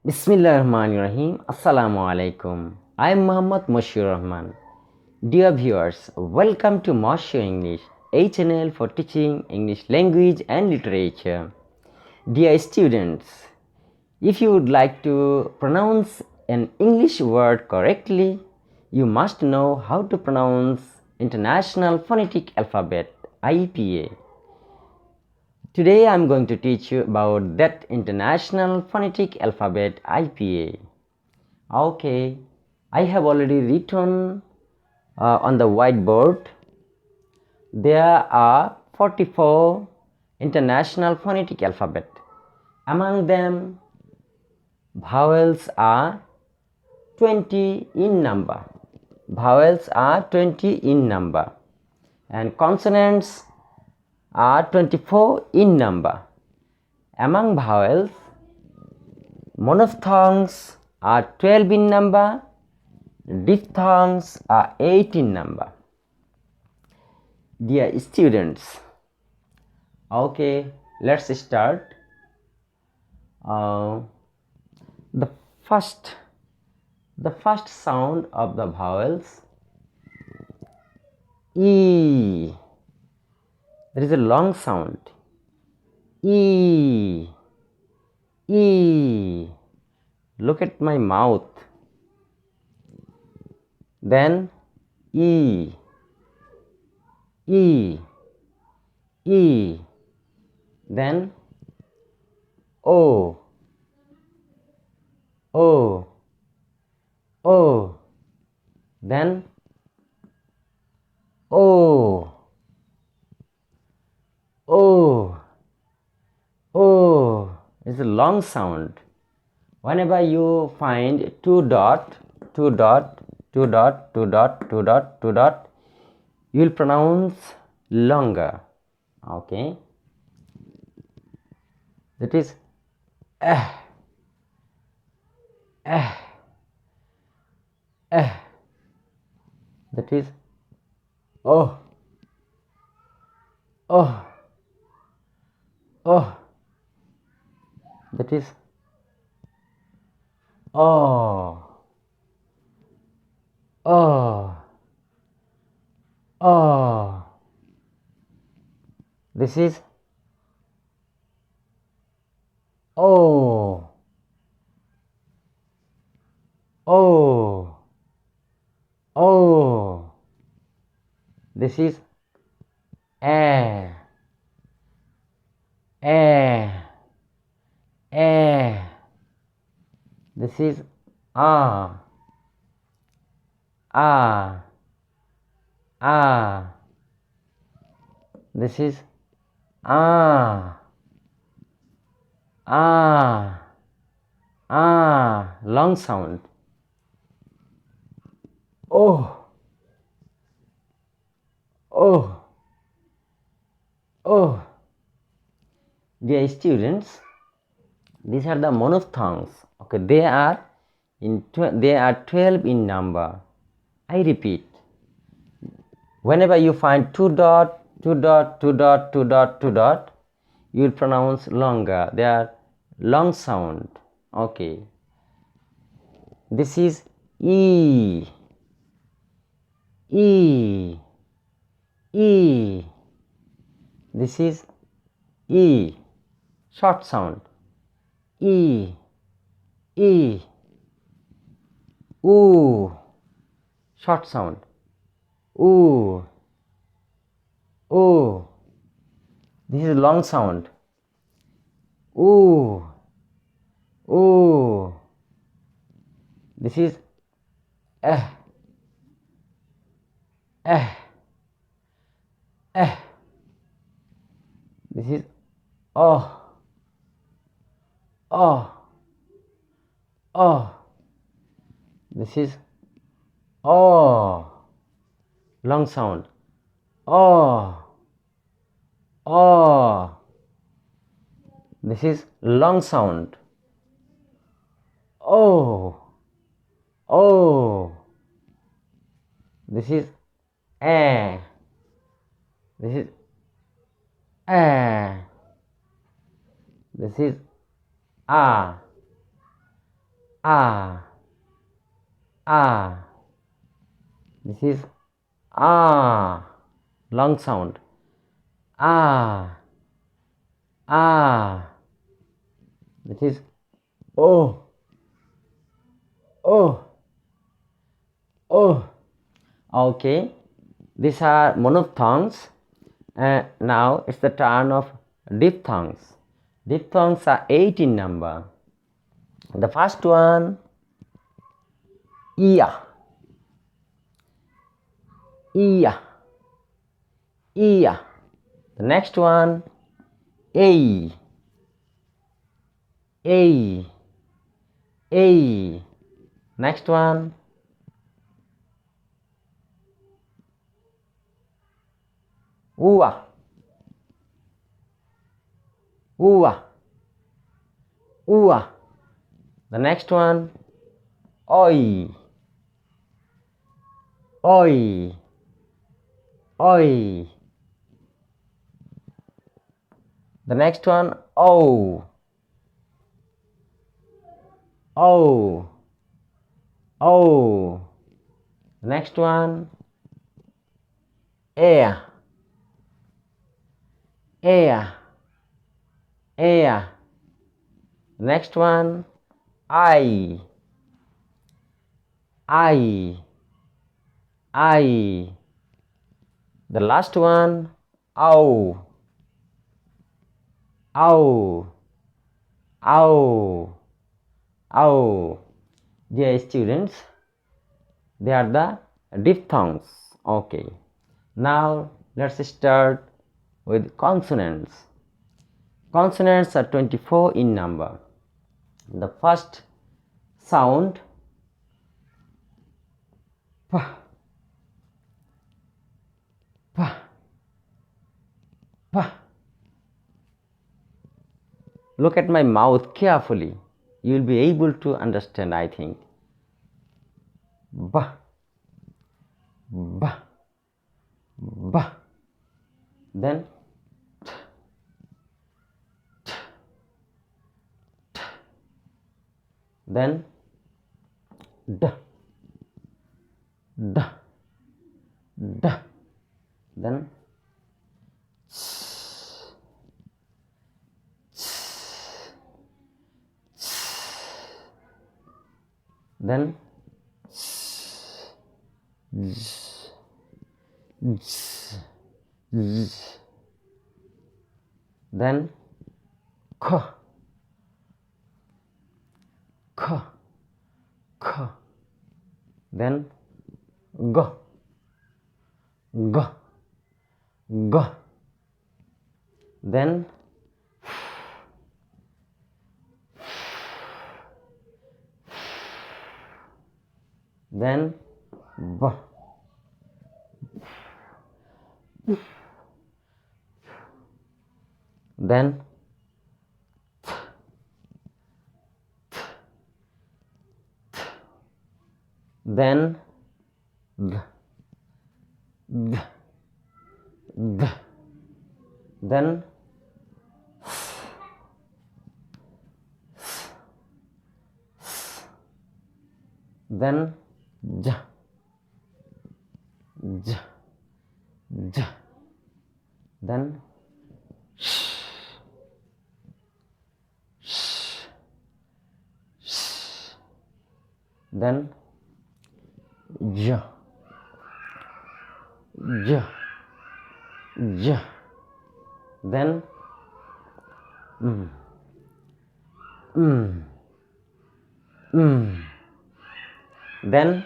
Bismillahirrahmanirrahim. Assalamu alaikum. I am Muhammad Moshir Rahman. Dear viewers, welcome to Moshir English, a channel for teaching English language and literature. Dear students, if you would like to pronounce an English word correctly, you must know how to pronounce International Phonetic Alphabet IPA. Today I am going to teach you about that International Phonetic Alphabet IPA. Okay, I have already written on the whiteboard. There are 44 International Phonetic Alphabet. Among them, vowels are 20 in number. Vowels are 20 in number. And consonants are 24 in number. Among vowels, monophthongs are 12 in number, diphthongs are 8 in number. Dear students, okay, let's start. The first sound of the vowels, E. There is a long sound, E. E. Look at my mouth. Then E. E. E. Then O. O. O. Then O. O. O. It's a long sound. Whenever you find two dot, you will pronounce longer. Okay. That is eh. That is oh. That is oh. This is oh. This is eh. This is ah. This is ah. Long sound. Oh. Dear students, these are the monophthongs. Okay, they are 12 in number. I repeat, whenever you find two dot, you will pronounce longer. They are long sound. Okay. This is E. E. E. This is E. Short sound. E. E. Oo. Short sound. Oo. O. This is long sound. Oo. O. This is eh. This is oh. This is oh. Long sound. Oh. This is long sound. Oh. This is eh. This is eh. This is ah. ah, ah. This is ah, long sound. Ah, ah. This is oh, oh, oh. Okay, these are monophthongs. Now it's the turn of diphthongs. Diphthongs are 8 in number. The first one, iya, iya, iya. The next one, ei, ei, ei. Next one, ua, ua, ua. The next one, oi, oi, oi. The next one, oh, oh, oh. The next one, air, air, air. The next one, I, I, I. The last one, ow, ow, ow, ow. Dear students, they are the diphthongs. Okay. Now let's start with consonants. Consonants are 24 in number. The first sound, p, p, p. Look at my mouth carefully. You will be able to understand, I think. B, b, b. Then t, t, t. Then d, d, d. Then s, s, s. Then s, z, z, z. Then k, k, k. Then g, g, g. Then then b, then then th, th, th. Then then j, j, j. Then sh, sh, sh. Then j, j, j. Then mm, mm, mm. Then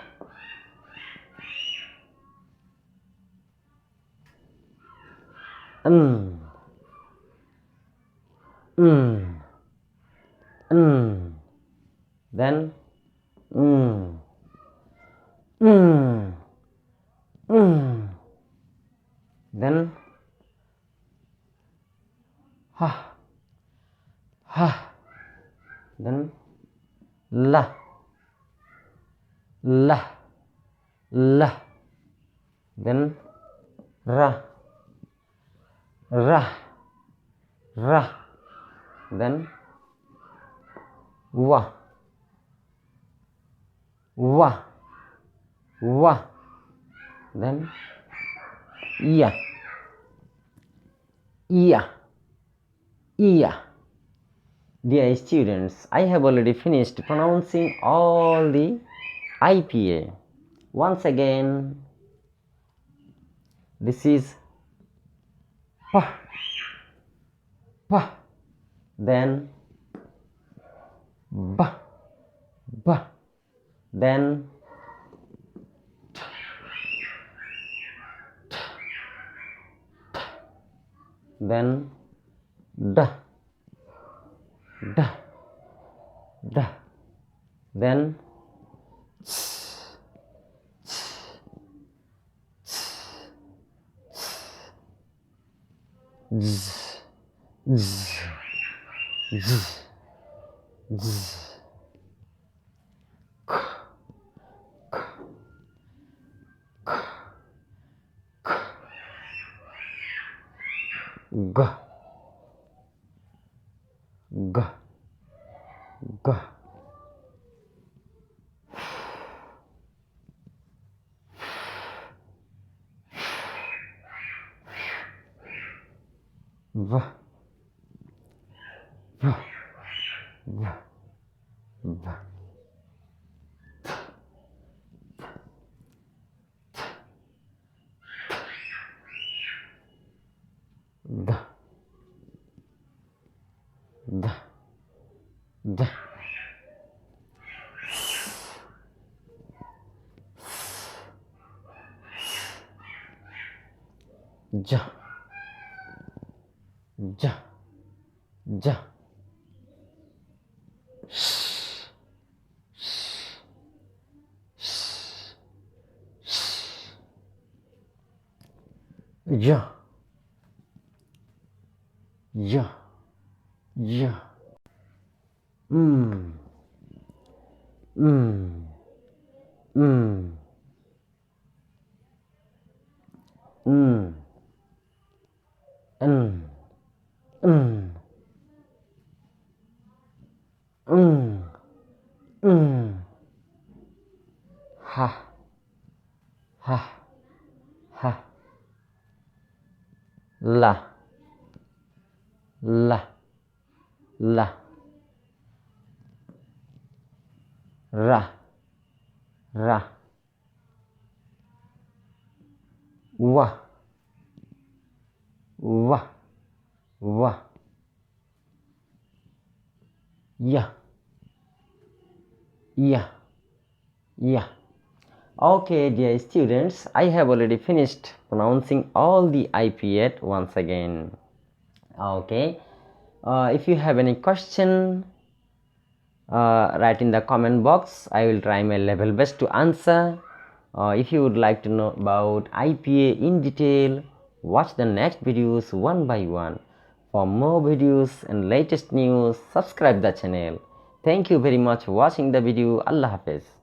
mm, mm, mm. Then mm, mm, mm. Then ha, ha. Then la, la, la. Then ra, ra, ra. Then wa, wa, wa, then ya, ya, ya. Dear students, I have already finished pronouncing all the IPA. Once again, this is pa, pa, then ba, ba, then then da, da, da, then ts, z, z, z, z, k, k, k, k, g, g, g, v, v, v, v, d, d, d, j, j, j, sh, sh, sh, sh, j, j, j, mm, mm, mm, mm, mm, mm, mm, mm, ha, ha, ha, la, la, la, ra, ra, wa, wa, wa, ya, ya, ya. Okay, dear students, I have already finished pronouncing all the IPA once again. Okay, if you have any question, write in the comment box. I will try my level best to answer. If you would like to know about IPA in detail, watch the next videos one by one. For more videos and latest news, subscribe the channel. Thank you very much for watching the video. Allah Hafiz.